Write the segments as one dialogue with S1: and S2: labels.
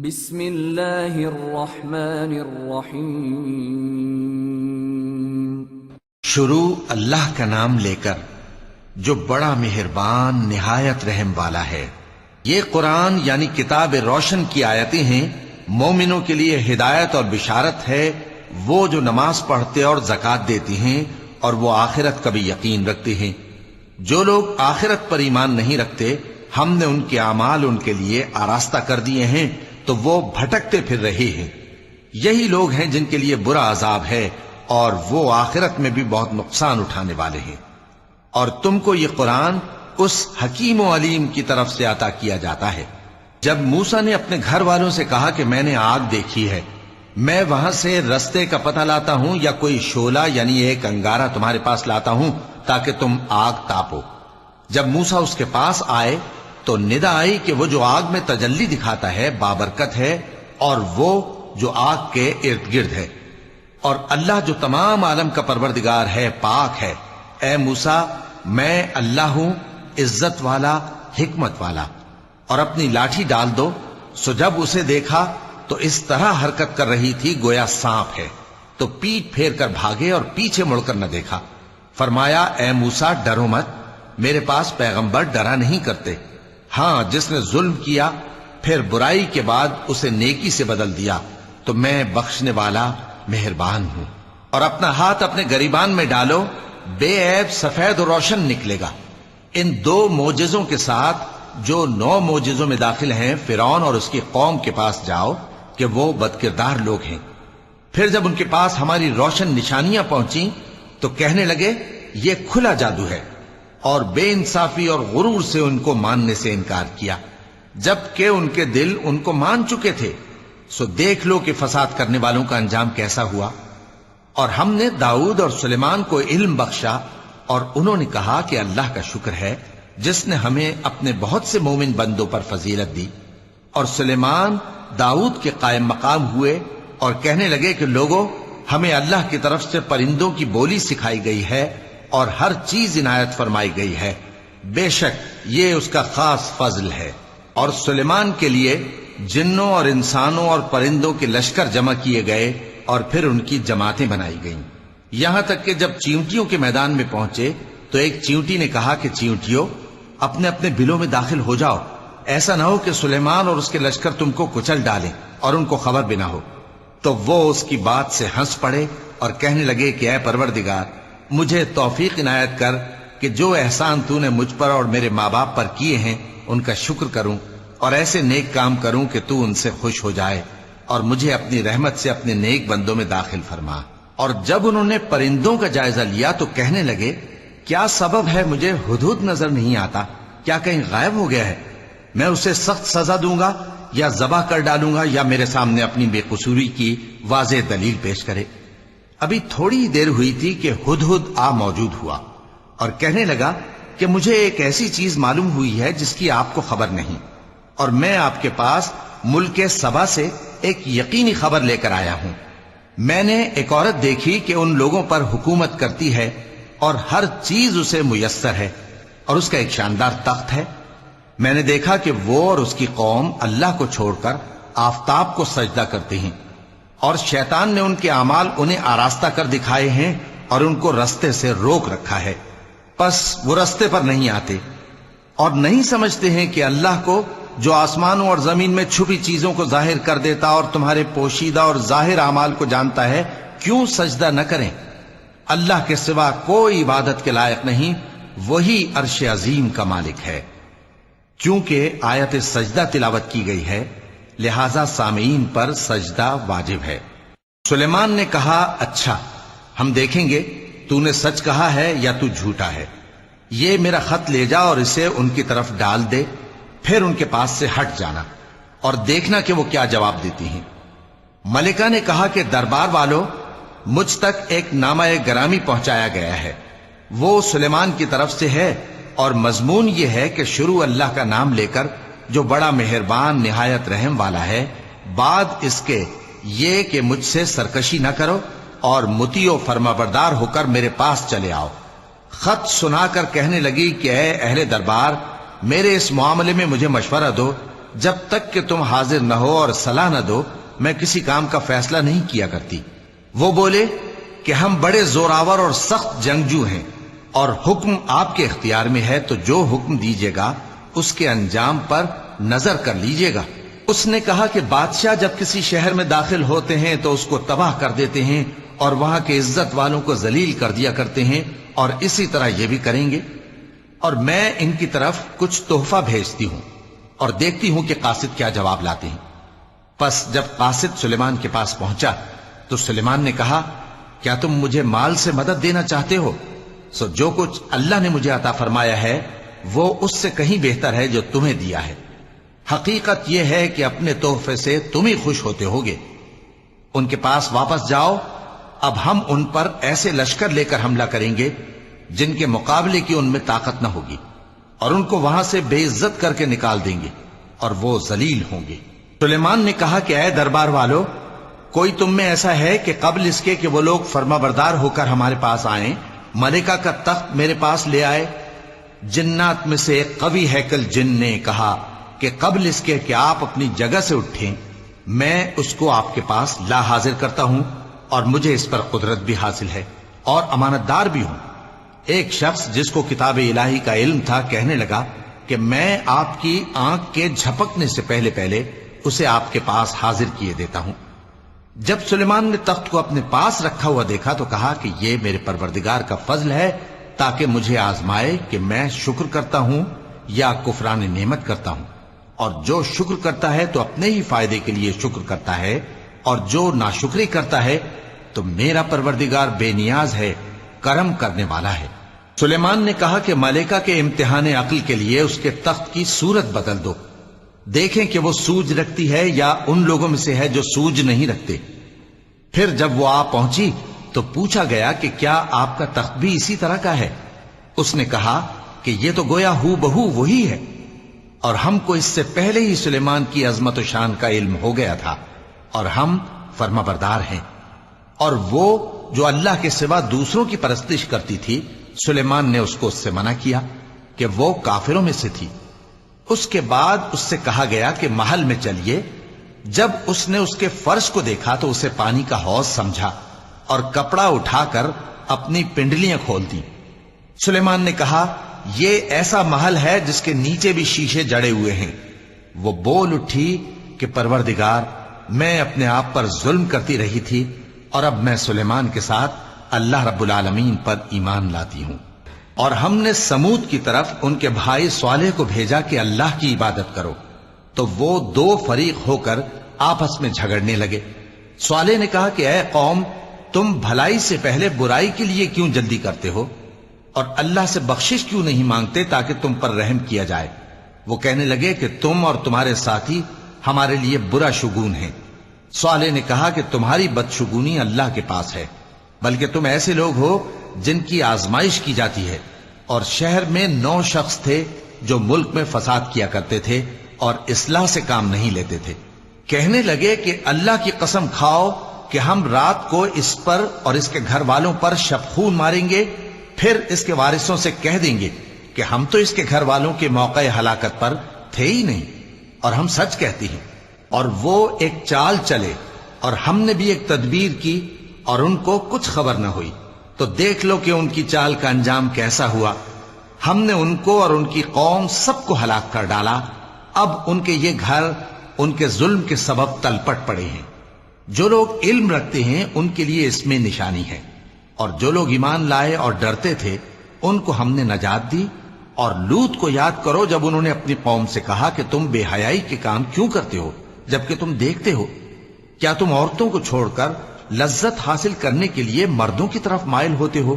S1: بسم اللہ الرحمن الرحیم۔
S2: شروع اللہ کا نام لے کر جو بڑا مہربان نہایت رحم والا ہے۔ یہ قرآن یعنی کتاب روشن کی آیتیں ہیں، مومنوں کے لیے ہدایت اور بشارت ہے، وہ جو نماز پڑھتے اور زکوٰۃ دیتی ہیں اور وہ آخرت کا بھی یقین رکھتے ہیں۔ جو لوگ آخرت پر ایمان نہیں رکھتے، ہم نے ان کے اعمال ان کے لیے آراستہ کر دیے ہیں تو وہ بھٹکتے پھر رہے ہیں۔ یہی لوگ ہیں جن کے لیے برا عذاب ہے اور وہ آخرت میں بھی بہت نقصان اٹھانے والے ہیں۔ اور تم کو یہ قرآن اس حکیم و علیم کی طرف سے عطا کیا جاتا ہے۔ جب موسیٰ نے اپنے گھر والوں سے کہا کہ میں نے آگ دیکھی ہے، میں وہاں سے رستے کا پتہ لاتا ہوں یا کوئی شعلہ یعنی ایک انگارہ تمہارے پاس لاتا ہوں تاکہ تم آگ تاپو۔ جب موسیٰ اس کے پاس آئے تو ندا آئی کہ وہ جو آگ میں تجلی دکھاتا ہے بابرکت ہے، اور وہ جو آگ کے ارد گرد ہے، اور اللہ جو تمام عالم کا پروردگار ہے پاک ہے۔ اے موسیٰ، میں اللہ ہوں، عزت والا، حکمت والا، اور اپنی لاٹھی ڈال دو۔ سو جب اسے دیکھا تو اس طرح حرکت کر رہی تھی گویا سانپ ہے، تو پیٹ پھیر کر بھاگے اور پیچھے مڑ کر نہ دیکھا۔ فرمایا، اے موسیٰ ڈرو مت، میرے پاس پیغمبر ڈرا نہیں کرتے۔ ہاں، جس نے ظلم کیا پھر برائی کے بعد اسے نیکی سے بدل دیا تو میں بخشنے والا مہربان ہوں۔ اور اپنا ہاتھ اپنے گریبان میں ڈالو، بے عیب سفید و روشن نکلے گا۔ ان 2 معجزوں کے ساتھ جو 9 معجزوں میں داخل ہیں فرعون اور اس کی قوم کے پاس جاؤ کہ وہ بدکردار لوگ ہیں۔ پھر جب ان کے پاس ہماری روشن نشانیاں پہنچیں تو کہنے لگے یہ کھلا جادو ہے، اور بے انصافی اور غرور سے ان کو ماننے سے انکار کیا، جبکہ ان کے دل ان کو مان چکے تھے۔ سو دیکھ لو کہ فساد کرنے والوں کا انجام کیسا ہوا۔ اور ہم نے داؤد اور سلیمان کو علم بخشا، اور انہوں نے کہا کہ اللہ کا شکر ہے جس نے ہمیں اپنے بہت سے مومن بندوں پر فضیلت دی۔ اور سلیمان داؤد کے قائم مقام ہوئے اور کہنے لگے کہ لوگوں، ہمیں اللہ کی طرف سے پرندوں کی بولی سکھائی گئی ہے اور ہر چیز عنایت فرمائی گئی ہے، بے شک یہ اس کا خاص فضل ہے۔ اور سلیمان کے لیے جنوں اور انسانوں اور پرندوں کے لشکر جمع کیے گئے اور پھر ان کی جماعتیں بنائی گئیں، یہاں تک کہ جب چیونٹیوں کے میدان میں پہنچے تو ایک چیونٹی نے کہا کہ چیونٹیوں، اپنے اپنے بلوں میں داخل ہو جاؤ، ایسا نہ ہو کہ سلیمان اور اس کے لشکر تم کو کچل ڈالیں اور ان کو خبر بھی نہ ہو۔ تو وہ اس کی بات سے ہنس پڑے اور کہنے لگے کہ اے پروردگار، مجھے توفیق عنایت کر کہ جو احسان تو نے مجھ پر اور میرے ماں باپ پر کیے ہیں ان کا شکر کروں، اور ایسے نیک کام کروں کہ تو ان سے خوش ہو جائے، اور مجھے اپنی رحمت سے اپنے نیک بندوں میں داخل فرما۔ اور جب انہوں نے پرندوں کا جائزہ لیا تو کہنے لگے کیا سبب ہے مجھے ہدہد نظر نہیں آتا؟ کیا کہیں غائب ہو گیا ہے؟ میں اسے سخت سزا دوں گا یا ذبح کر ڈالوں گا یا میرے سامنے اپنی بے قصوری کی واضح دلیل پیش کرے۔ ابھی تھوڑی دیر ہوئی تھی کہ ہدہد آ موجود ہوا اور کہنے لگا کہ مجھے ایک ایسی چیز معلوم ہوئی ہے جس کی آپ کو خبر نہیں، اور میں آپ کے پاس ملک سبا سے ایک یقینی خبر لے کر آیا ہوں۔ میں نے ایک عورت دیکھی کہ ان لوگوں پر حکومت کرتی ہے اور ہر چیز اسے میسر ہے، اور اس کا ایک شاندار تخت ہے۔ میں نے دیکھا کہ وہ اور اس کی قوم اللہ کو چھوڑ کر آفتاب کو سجدہ کرتے ہیں، اور شیطان نے ان کے اعمال انہیں آراستہ کر دکھائے ہیں اور ان کو رستے سے روک رکھا ہے، پس وہ رستے پر نہیں آتے، اور نہیں سمجھتے ہیں کہ اللہ کو جو آسمانوں اور زمین میں چھپی چیزوں کو ظاہر کر دیتا اور تمہارے پوشیدہ اور ظاہر اعمال کو جانتا ہے، کیوں سجدہ نہ کریں؟ اللہ کے سوا کوئی عبادت کے لائق نہیں، وہی عرش عظیم کا مالک ہے۔ چونکہ آیت سجدہ تلاوت کی گئی ہے لہذا سامعین پر سجدہ واجب ہے۔ سلیمان نے کہا اچھا، ہم دیکھیں گے تو نے سچ کہا ہے یا تو جھوٹا ہے۔ یہ میرا خط لے جا اور اسے ان کی طرف ڈال دے، پھر ان کے پاس سے ہٹ جانا اور دیکھنا کہ وہ کیا جواب دیتی ہیں۔ ملکہ نے کہا کہ دربار والو، مجھ تک ایک نامہ گرامی پہنچایا گیا ہے، وہ سلیمان کی طرف سے ہے، اور مضمون یہ ہے کہ شروع اللہ کا نام لے کر جو بڑا مہربان نہایت رحم والا ہے، بعد اس کے یہ کہ مجھ سے سرکشی نہ کرو اور مطیع و فرمانبردار ہو کر میرے پاس چلے آؤ۔ خط سنا کر کہنے لگی کہ اے اہل دربار، میرے اس معاملے میں مجھے مشورہ دو جب تک کہ تم حاضر نہ ہو اور صلاح نہ دو میں کسی کام کا فیصلہ نہیں کیا کرتی۔ وہ بولے کہ ہم بڑے زوراور اور سخت جنگجو ہیں اور حکم آپ کے اختیار میں ہے، تو جو حکم دیجیے گا اس کے انجام پر نظر کر لیجیے گا۔ اس نے کہا کہ بادشاہ جب کسی شہر میں داخل ہوتے ہیں تو اس کو تباہ کر دیتے ہیں اور وہاں کے عزت والوں کو ذلیل کر دیا کرتے ہیں، اور اسی طرح یہ بھی کریں گے، اور میں ان کی طرف کچھ تحفہ بھیجتی ہوں اور دیکھتی ہوں کہ قاصد کیا جواب لاتے ہیں۔ پس جب قاصد سلیمان کے پاس پہنچا تو سلیمان نے کہا کیا تم مجھے مال سے مدد دینا چاہتے ہو؟ سو جو کچھ اللہ نے مجھے عطا فرمایا ہے وہ اس سے کہیں بہتر ہے جو تمہیں دیا ہے۔ حقیقت یہ ہے کہ اپنے تحفے سے تم ہی خوش ہوتے ہوگے۔ ان کے پاس واپس جاؤ، اب ہم ان پر ایسے لشکر لے کر حملہ کریں گے جن کے مقابلے کی ان میں طاقت نہ ہوگی، اور ان کو وہاں سے بے عزت کر کے نکال دیں گے اور وہ ذلیل ہوں گے۔ سلیمان نے کہا کہ اے دربار والو، کوئی تم میں ایسا ہے کہ قبل اس کے کہ وہ لوگ فرما بردار ہو کر ہمارے پاس آئیں ملکہ کا تخت میرے پاس لے آئے؟ جنات میں سے ایک قوی ہیکل جن نے کہا کہ قبل اس کے کہ آپ اپنی جگہ سے اٹھیں میں اس کو آپ کے پاس لا حاضر کرتا ہوں، اور مجھے اس پر قدرت بھی حاصل ہے اور امانت دار بھی ہوں۔ ایک شخص جس کو کتاب الہی کا علم تھا کہنے لگا کہ میں آپ کی آنکھ کے جھپکنے سے پہلے پہلے اسے آپ کے پاس حاضر کیے دیتا ہوں۔ جب سلیمان نے تخت کو اپنے پاس رکھا ہوا دیکھا تو کہا کہ یہ میرے پروردگار کا فضل ہے تاکہ مجھے آزمائے کہ میں شکر کرتا ہوں یا کفران نعمت کرتا ہوں، اور جو شکر کرتا ہے تو اپنے ہی فائدے کے لیے شکر کرتا ہے، اور جو ناشکری کرتا ہے تو میرا پروردگار بے نیاز ہے، کرم کرنے والا ہے۔ سلیمان نے کہا کہ ملکہ کے امتحان عقل کے لیے اس کے تخت کی صورت بدل دو، دیکھیں کہ وہ سوج رکھتی ہے یا ان لوگوں میں سے ہے جو سوج نہیں رکھتے۔ پھر جب وہ آ پہنچی تو پوچھا گیا کہ کیا آپ کا تخت بھی اسی طرح کا ہے؟ اس نے کہا کہ یہ تو گویا ہو بہو وہی ہے، اور ہم کو اس سے پہلے ہی سلیمان کی عظمت و شان کا علم ہو گیا تھا، اور ہم فرما بردار ہیں۔ اور وہ جو اللہ کے سوا دوسروں کی پرستش کرتی تھی سلیمان نے اس کو اس سے منع کیا کہ وہ کافروں میں سے تھی۔ اس کے بعد اس سے کہا گیا کہ محل میں چلیے۔ جب اس نے اس کے فرش کو دیکھا تو اسے پانی کا حوض سمجھا اور کپڑا اٹھا کر اپنی پنڈلیاں کھول دی۔ سلیمان نے کہا یہ ایسا محل ہے جس کے نیچے بھی شیشے جڑے ہوئے ہیں۔ وہ بول اٹھی کہ پروردگار، میں اپنے آپ پر ظلم کرتی رہی تھی، اور اب میں سلیمان کے ساتھ اللہ رب العالمین پر ایمان لاتی ہوں۔ اور ہم نے سمود کی طرف ان کے بھائی صالح کو بھیجا کہ اللہ کی عبادت کرو، تو وہ دو فریق ہو کر آپس میں جھگڑنے لگے۔ صالح نے کہا کہ اے قوم، تم بھلائی سے پہلے برائی کے لیے کیوں جلدی کرتے ہو، اور اللہ سے بخشش کیوں نہیں مانگتے تاکہ تم پر رحم کیا جائے؟ وہ کہنے لگے کہ تم اور تمہارے ساتھی ہمارے لیے برا شگون ہیں۔ صالح نے کہا کہ تمہاری بدشگونی اللہ کے پاس ہے، بلکہ تم ایسے لوگ ہو جن کی آزمائش کی جاتی ہے۔ اور شہر میں 9 شخص تھے جو ملک میں فساد کیا کرتے تھے اور اصلاح سے کام نہیں لیتے تھے۔ کہنے لگے کہ اللہ کی قسم کھاؤ کہ ہم رات کو اس پر اور اس کے گھر والوں پر شبخون ماریں گے، پھر اس کے وارثوں سے کہہ دیں گے کہ ہم تو اس کے گھر والوں کے موقع ہلاکت پر تھے ہی نہیں، اور ہم سچ کہتی ہیں۔ اور وہ ایک چال چلے، اور ہم نے بھی ایک تدبیر کی، اور ان کو کچھ خبر نہ ہوئی۔ تو دیکھ لو کہ ان کی چال کا انجام کیسا ہوا۔ ہم نے ان کو اور ان کی قوم سب کو ہلاک کر ڈالا۔ اب ان کے یہ گھر ان کے ظلم کے سبب تلپٹ پڑے ہیں۔ جو لوگ علم رکھتے ہیں ان کے لیے اس میں نشانی ہے، اور جو لوگ ایمان لائے اور ڈرتے تھے ان کو ہم نے نجات دی۔ اور لوط کو یاد کرو جب انہوں نے اپنی قوم سے کہا کہ تم بے حیائی کے کام کیوں کرتے ہو جبکہ تم دیکھتے ہو؟ کیا تم عورتوں کو چھوڑ کر لذت حاصل کرنے کے لیے مردوں کی طرف مائل ہوتے ہو؟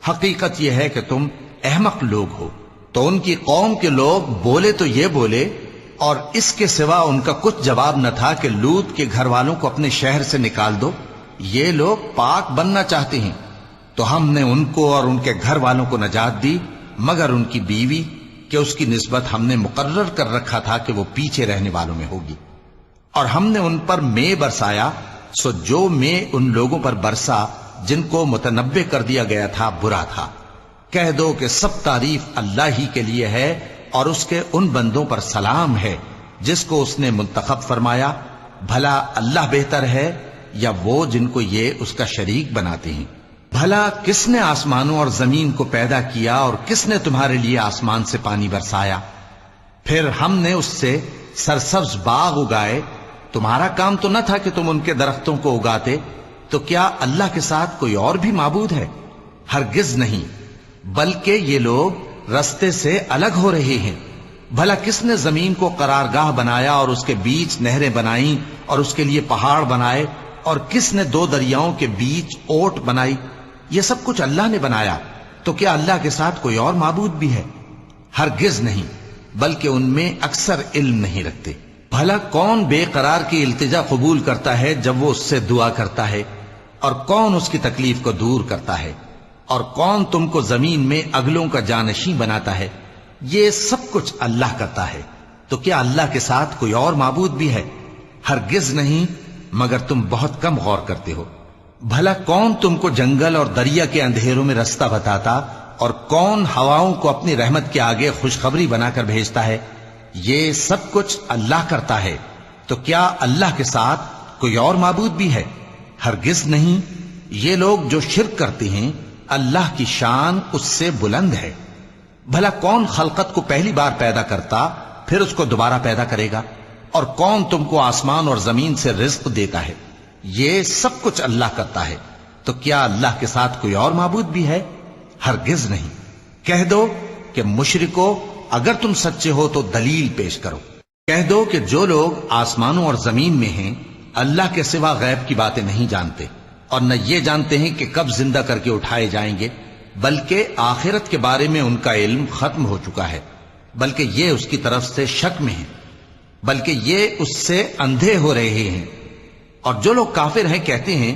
S2: حقیقت یہ ہے کہ تم احمق لوگ ہو۔ تو ان کی قوم کے لوگ بولے تو یہ بولے، اور اس کے سوا ان کا کچھ جواب نہ تھا کہ لوط کے گھر والوں کو اپنے شہر سے نکال دو، یہ لوگ پاک بننا چاہتے ہیں۔ تو ہم نے ان کو اور ان کے گھر والوں کو نجات دی، مگر ان کی بیوی کہ اس کی نسبت ہم نے مقرر کر رکھا تھا کہ وہ پیچھے رہنے والوں میں ہوگی۔ اور ہم نے ان پر مے برسایا، سو جو مے ان لوگوں پر برسا جن کو متنبع کر دیا گیا تھا برا تھا۔ کہہ دو کہ سب تعریف اللہ ہی کے لیے ہے، اور اس کے ان بندوں پر سلام ہے جس کو اس نے منتخب فرمایا، بھلا اللہ بہتر ہے یا وہ جن کو یہ اس کا شریک بناتے ہیں؟ بھلا کس نے آسمانوں اور زمین کو پیدا کیا اور کس نے تمہارے لیے آسمان سے پانی برسایا؟ پھر ہم نے اس سے سرسبز باغ اگائے، تمہارا کام تو نہ تھا کہ تم ان کے درختوں کو اگاتے؟ تو کیا اللہ کے ساتھ کوئی اور بھی معبود ہے؟ ہرگز نہیں، بلکہ یہ لوگ رستے سے الگ ہو رہے ہیں۔ بھلا کس نے زمین کو قرارگاہ بنایا اور اس کے بیچ نہریں بنائیں اور اس کے لیے پہاڑ بنائے، اور کس نے دو دریاؤں کے بیچ اوٹ بنائی؟ یہ سب کچھ اللہ نے بنایا، تو کیا اللہ کے ساتھ کوئی اور معبود بھی ہے؟ ہرگز نہیں، بلکہ ان میں اکثر علم نہیں رکھتے۔ بھلا کون بے قرار کی التجا قبول کرتا ہے جب وہ اس سے دعا کرتا ہے، اور کون اس کی تکلیف کو دور کرتا ہے، اور کون تم کو زمین میں اگلوں کا جانشین بناتا ہے؟ یہ سب کچھ اللہ کرتا ہے، تو کیا اللہ کے ساتھ کوئی اور معبود بھی ہے؟ ہرگز نہیں، مگر تم بہت کم غور کرتے ہو۔ بھلا کون تم کو جنگل اور دریا کے اندھیروں میں رستہ بتاتا، اور کون ہواؤں کو اپنی رحمت کے آگے خوشخبری بنا کر بھیجتا ہے؟ یہ سب کچھ اللہ کرتا ہے، تو کیا اللہ کے ساتھ کوئی اور معبود بھی ہے؟ ہرگز نہیں۔ یہ لوگ جو شرک کرتے ہیں، اللہ کی شان اس سے بلند ہے۔ بھلا کون خلقت کو پہلی بار پیدا کرتا پھر اس کو دوبارہ پیدا کرے گا؟ اور کون تم کو آسمان اور زمین سے رزق دیتا ہے؟ یہ سب کچھ اللہ کرتا ہے، تو کیا اللہ کے ساتھ کوئی اور معبود بھی ہے؟ ہرگز نہیں۔ کہہ دو کہ مشرکو، اگر تم سچے ہو تو دلیل پیش کرو۔ کہہ دو کہ جو لوگ آسمانوں اور زمین میں ہیں اللہ کے سوا غیب کی باتیں نہیں جانتے، اور نہ یہ جانتے ہیں کہ کب زندہ کر کے اٹھائے جائیں گے، بلکہ آخرت کے بارے میں ان کا علم ختم ہو چکا ہے، بلکہ یہ اس کی طرف سے شک میں ہیں، بلکہ یہ اس سے اندھے ہو رہے ہیں۔ اور جو لوگ کافر ہیں کہتے ہیں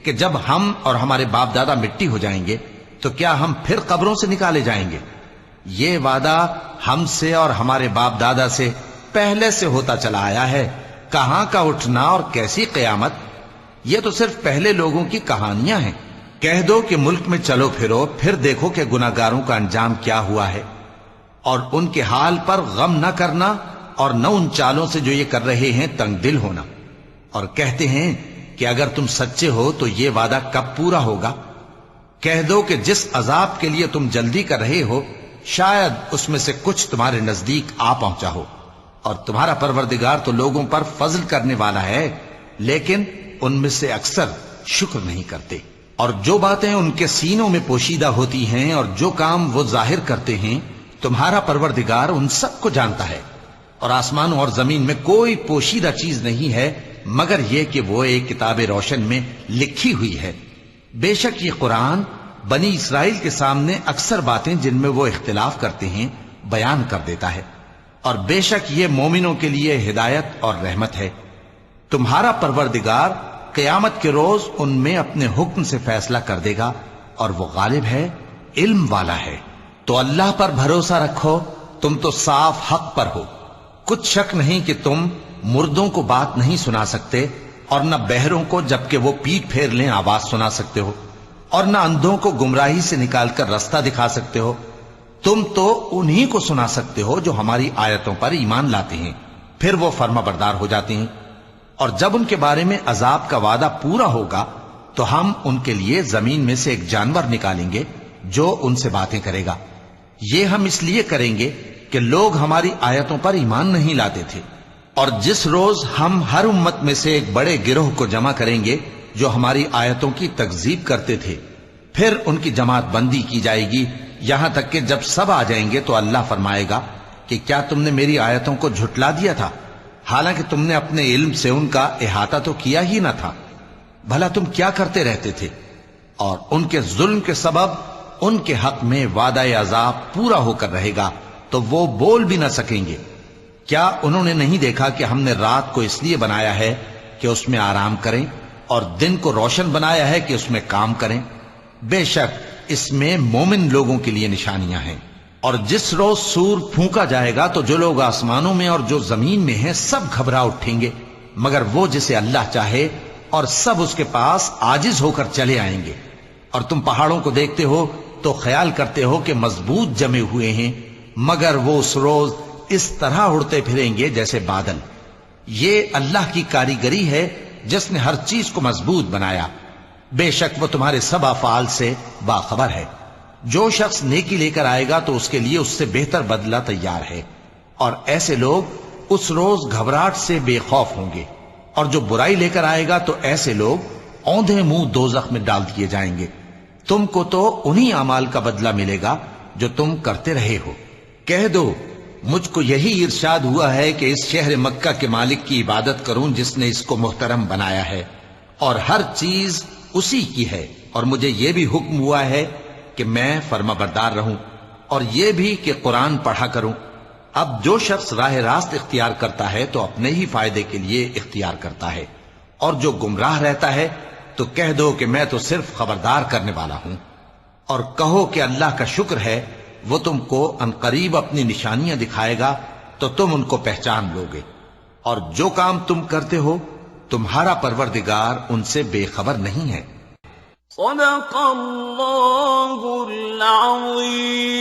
S2: کہ جب ہم اور ہمارے باپ دادا مٹی ہو جائیں گے تو کیا ہم پھر قبروں سے نکالے جائیں گے؟ یہ وعدہ ہم سے اور ہمارے باپ دادا سے پہلے سے ہوتا چلا آیا ہے، کہاں کا اٹھنا اور کیسی قیامت؟ یہ تو صرف پہلے لوگوں کی کہانیاں ہیں۔ کہہ دو کہ ملک میں چلو پھرو، پھر دیکھو کہ گناہگاروں کا انجام کیا ہوا ہے، اور ان کے حال پر غم نہ کرنا، اور نہ ان چالوں سے جو یہ کر رہے ہیں تنگ دل ہونا۔ اور کہتے ہیں کہ اگر تم سچے ہو تو یہ وعدہ کب پورا ہوگا؟ کہہ دو کہ جس عذاب کے لیے تم جلدی کر رہے ہو شاید اس میں سے کچھ تمہارے نزدیک آ پہنچا ہو، اور تمہارا پروردگار تو لوگوں پر فضل کرنے والا ہے، لیکن ان میں سے اکثر شکر نہیں کرتے۔ اور جو باتیں ان کے سینوں میں پوشیدہ ہوتی ہیں اور جو کام وہ ظاہر کرتے ہیں، تمہارا پروردگار ان سب کو جانتا ہے۔ اور آسمانوں اور زمین میں کوئی پوشیدہ چیز نہیں ہے مگر یہ کہ وہ ایک کتاب روشن میں لکھی ہوئی ہے۔ بے شک یہ قرآن بنی اسرائیل کے سامنے اکثر باتیں جن میں وہ اختلاف کرتے ہیں بیان کر دیتا ہے، اور بے شک یہ مومنوں کے لیے ہدایت اور رحمت ہے۔ تمہارا پروردگار قیامت کے روز ان میں اپنے حکم سے فیصلہ کر دے گا، اور وہ غالب ہے، علم والا ہے۔ تو اللہ پر بھروسہ رکھو، تم تو صاف حق پر ہو۔ کچھ شک نہیں کہ تم مردوں کو بات نہیں سنا سکتے، اور نہ بہروں کو جبکہ وہ پیٹ پھیر لیں آواز سنا سکتے ہو، اور نہ اندھوں کو گمراہی سے نکال کر رستہ دکھا سکتے ہو۔ تم تو انہی کو سنا سکتے ہو جو ہماری آیتوں پر ایمان لاتے ہیں، پھر وہ فرما بردار ہو جاتے ہیں۔ اور جب ان کے بارے میں عذاب کا وعدہ پورا ہوگا تو ہم ان کے لیے زمین میں سے ایک جانور نکالیں گے جو ان سے باتیں کرے گا۔ یہ ہم اس لیے کریں گے کہ لوگ ہماری آیتوں پر ایمان نہیں لاتے تھے۔ اور جس روز ہم ہر امت میں سے ایک بڑے گروہ کو جمع کریں گے جو ہماری آیتوں کی تکذیب کرتے تھے، پھر ان کی جماعت بندی کی جائے گی، یہاں تک کہ جب سب آ جائیں گے تو اللہ فرمائے گا کہ کیا تم نے میری آیتوں کو جھٹلا دیا تھا، حالانکہ تم نے اپنے علم سے ان کا احاطہ تو کیا ہی نہ تھا؟ بھلا تم کیا کرتے رہتے تھے؟ اور ان کے ظلم کے سبب ان کے حق میں وعدہ عذاب پورا ہو کر رہے گا تو وہ بول بھی نہ سکیں گے۔ کیا انہوں نے نہیں دیکھا کہ ہم نے رات کو اس لیے بنایا ہے کہ اس میں آرام کریں، اور دن کو روشن بنایا ہے کہ اس میں کام کریں؟ بے شک اس میں مومن لوگوں کے لیے نشانیاں ہیں۔ اور جس روز سور پھونکا جائے گا تو جو لوگ آسمانوں میں اور جو زمین میں ہیں سب گھبرا اٹھیں گے مگر وہ جسے اللہ چاہے، اور سب اس کے پاس عاجز ہو کر چلے آئیں گے۔ اور تم پہاڑوں کو دیکھتے ہو تو خیال کرتے ہو کہ مضبوط جمے ہوئے ہیں، مگر وہ اس روز اس طرح اڑتے پھریں گے جیسے بادل۔ یہ اللہ کی کاریگری ہے جس نے ہر چیز کو مضبوط بنایا، بے شک وہ تمہارے سب افعال سے باخبر ہے۔ جو شخص نیکی لے کر آئے گا تو اس کے لیے اس سے بہتر بدلہ تیار ہے، اور ایسے لوگ اس روز گھبراہٹ سے بے خوف ہوں گے، اور جو برائی لے کر آئے گا تو ایسے لوگ اوندھے منہ دوزخ میں ڈال دیے جائیں گے۔ تم کو تو انہی اعمال کا بدلہ ملے گا جو تم کرتے رہے ہو۔ کہہ دو مجھ کو یہی ارشاد ہوا ہے کہ اس شہر مکہ کے مالک کی عبادت کروں جس نے اس کو محترم بنایا ہے، اور ہر چیز اسی کی ہے، اور مجھے یہ بھی حکم ہوا ہے کہ میں فرما بردار رہوں، اور یہ بھی کہ قرآن پڑھا کروں۔ اب جو شخص راہ راست اختیار کرتا ہے تو اپنے ہی فائدے کے لیے اختیار کرتا ہے، اور جو گمراہ رہتا ہے تو کہہ دو کہ میں تو صرف خبردار کرنے والا ہوں۔ اور کہو کہ اللہ کا شکر ہے وہ تم کو عنقریب اپنی نشانیاں دکھائے گا تو تم ان کو پہچان لو گے، اور جو کام تم کرتے ہو تمہارا پروردگار ان سے بے خبر نہیں ہے۔
S3: صدق اللہ العظیم۔